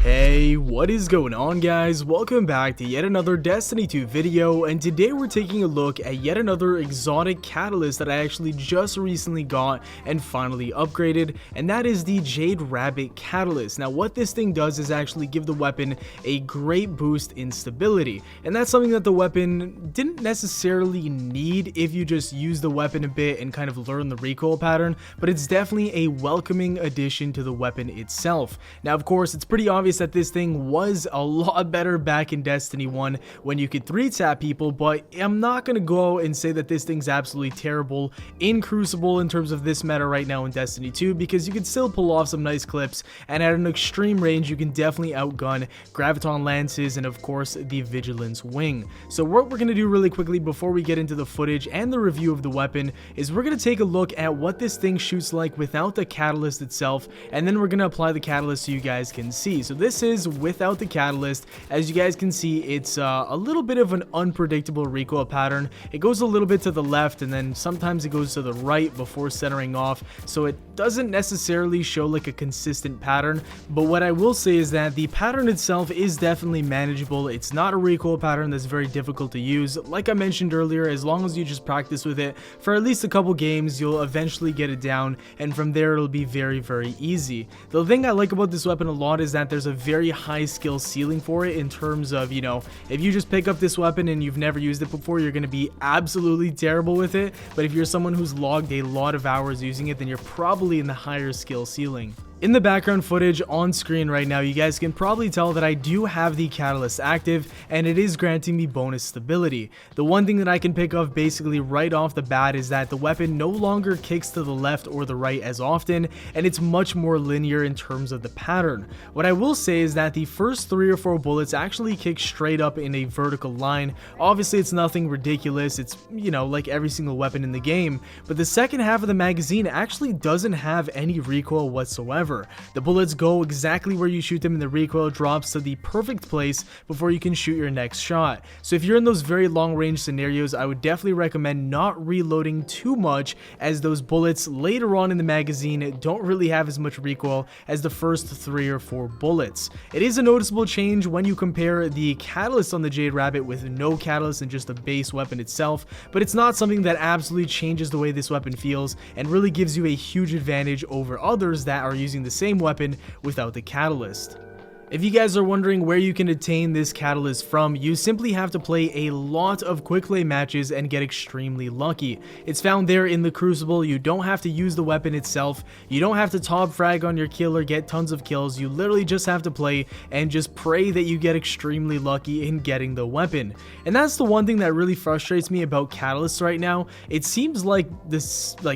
Hey, what is going on, guys? Welcome back to yet another Destiny 2 video, and today we're taking a look at yet another exotic catalyst that I actually just recently got and finally upgraded, and that is the Jade Rabbit catalyst. Now what this thing does is actually give the weapon a great boost in stability, and that's something that the weapon didn't necessarily need if you just use the weapon a bit and kind of learn the recoil pattern, but it's definitely a welcoming addition to the weapon itself. Now of course it's pretty obvious that this thing was a lot better back in Destiny 1 when you could 3-tap people, but I'm not going to go and say that this thing's absolutely terrible in Crucible in terms of this meta right now in Destiny 2, because you can still pull off some nice clips, and at an extreme range you can definitely outgun Graviton Lances and of course the Vigilance Wing. So what we're going to do really quickly before we get into the footage and the review of the weapon is we're going to take a look at what this thing shoots like without the catalyst itself, and then we're going to apply the catalyst so you guys can see. So this is without the catalyst. As you guys can see, it's a little bit of an unpredictable recoil pattern. It goes a little bit to the left and then sometimes it goes to the right before centering off, so it doesn't necessarily show like a consistent pattern. But what I will say is that the pattern itself is definitely manageable. It's not a recoil pattern that's very difficult to use. Like I mentioned earlier, as long as you just practice with it for at least a couple games, you'll eventually get it down, and from there it'll be very easy. The thing I like about this weapon a lot is that there's a very high skill ceiling for it in terms of, you know, if you just pick up this weapon and you've never used it before, you're going to be absolutely terrible with it. But if you're someone who's logged a lot of hours using it, then you're probably in the higher skill ceiling. In the background footage on screen right now, you guys can probably tell that I do have the catalyst active, and it is granting me bonus stability. The one thing that I can pick up basically right off the bat is that the weapon no longer kicks to the left or the right as often, and it's much more linear in terms of the pattern. What I will say is that the first 3 or 4 bullets actually kick straight up in a vertical line. Obviously it's nothing ridiculous, it's, you know, like every single weapon in the game, but the second half of the magazine actually doesn't have any recoil whatsoever. The bullets go exactly where you shoot them and the recoil drops to the perfect place before you can shoot your next shot. So if you're in those very long range scenarios, I would definitely recommend not reloading too much, as those bullets later on in the magazine don't really have as much recoil as the first 3 or 4 bullets. It is a noticeable change when you compare the catalyst on the Jade Rabbit with no catalyst and just the base weapon itself, but it's not something that absolutely changes the way this weapon feels and really gives you a huge advantage over others that are using the same weapon without the catalyst. If you guys are wondering where you can attain this catalyst from, you simply have to play a lot of quickplay matches and get extremely lucky. It's found there in the Crucible. You don't have to use the weapon itself. You don't have to top frag on your kill or get tons of kills. You literally just have to play and just pray that you get extremely lucky in getting the weapon. And that's the one thing that really frustrates me about catalysts right now. It seems like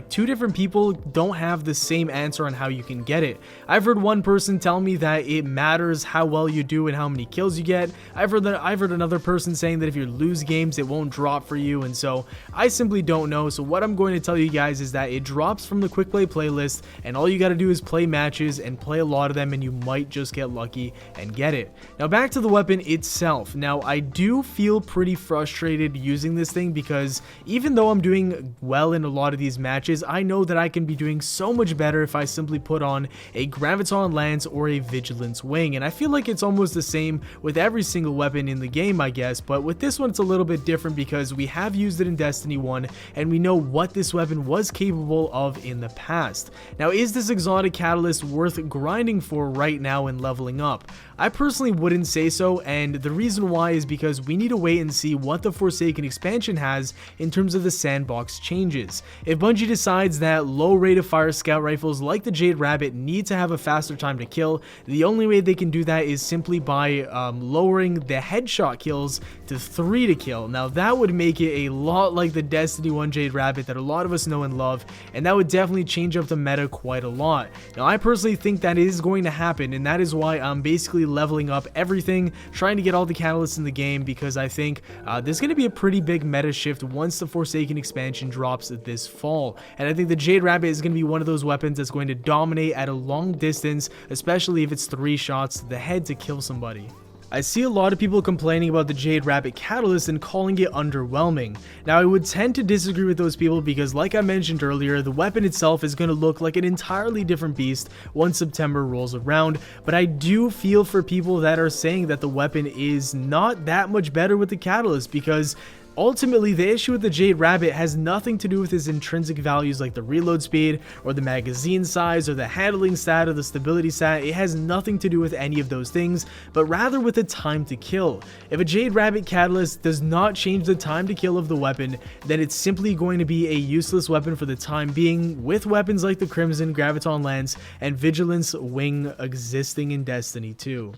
two different people don't have the same answer on how you can get it. I've heard one person tell me that it matters how well you do and how many kills you get. I've heard another person saying that if you lose games it won't drop for you, and so I simply don't know. So what I'm going to tell you guys is that it drops from the quick play playlist, and all you got to do is play matches and play a lot of them, and you might just get lucky and get it. Now back to the weapon itself. Now I do feel pretty frustrated using this thing, because even though I'm doing well in a lot of these matches, I know that I can be doing so much better if I simply put on a Graviton Lance or a Vigilance Wing, and I feel like it's almost the same with every single weapon in the game, I guess, but with this one it's a little bit different because we have used it in Destiny 1 and we know what this weapon was capable of in the past. Now, is this exotic catalyst worth grinding for right now and leveling up? I personally wouldn't say so, and the reason why is because we need to wait and see what the Forsaken expansion has in terms of the sandbox changes. If Bungie decides that low rate of fire scout rifles like the Jade Rabbit need to have a faster time to kill, the only way they can do that is simply by lowering the headshot kills to 3 to kill. Now that would make it a lot like the Destiny 1 Jade Rabbit that a lot of us know and love, and that would definitely change up the meta quite a lot. Now I personally think that is going to happen, and that is why I'm basically leveling up everything, trying to get all the catalysts in the game, because I think there's going to be a pretty big meta shift once the Forsaken expansion drops this fall, and I think the Jade Rabbit is going to be one of those weapons that's going to dominate at a long distance, especially if it's 3 shots to the head to kill somebody. I see a lot of people complaining about the Jade Rabbit Catalyst and calling it underwhelming. Now I would tend to disagree with those people because, like I mentioned earlier, the weapon itself is going to look like an entirely different beast once September rolls around, but I do feel for people that are saying that the weapon is not that much better with the Catalyst, because ultimately, the issue with the Jade Rabbit has nothing to do with its intrinsic values like the reload speed or the magazine size or the handling stat or the stability stat. It has nothing to do with any of those things, but rather with the time to kill. If a Jade Rabbit Catalyst does not change the time to kill of the weapon, then it's simply going to be a useless weapon for the time being, with weapons like the Crimson Graviton Lance and Vigilance Wing existing in Destiny 2.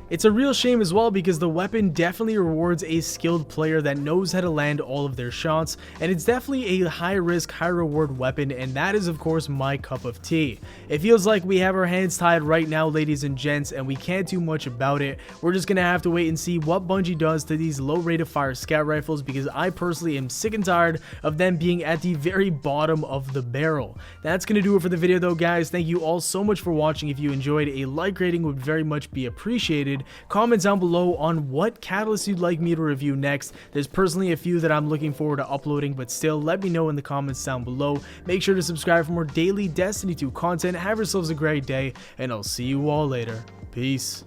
It's a real shame as well because the weapon definitely rewards a skilled player that knows how to land all of their shots, and it's definitely a high risk, high reward weapon, and that is of course my cup of tea. It feels like we have our hands tied right now, ladies and gents, and we can't do much about it. We're just gonna have to wait and see what Bungie does to these low rate of fire scout rifles, because I personally am sick and tired of them being at the very bottom of the barrel. That's gonna do it for the video though, guys. Thank you all so much for watching. If you enjoyed, a like rating would very much be appreciated. Comment down below on what catalyst you'd like me to review next. There's personally a few that I'm looking forward to uploading, but still, let me know in the comments down below. Make sure to subscribe for more daily Destiny 2 content. Have yourselves a great day, and I'll see you all later. Peace.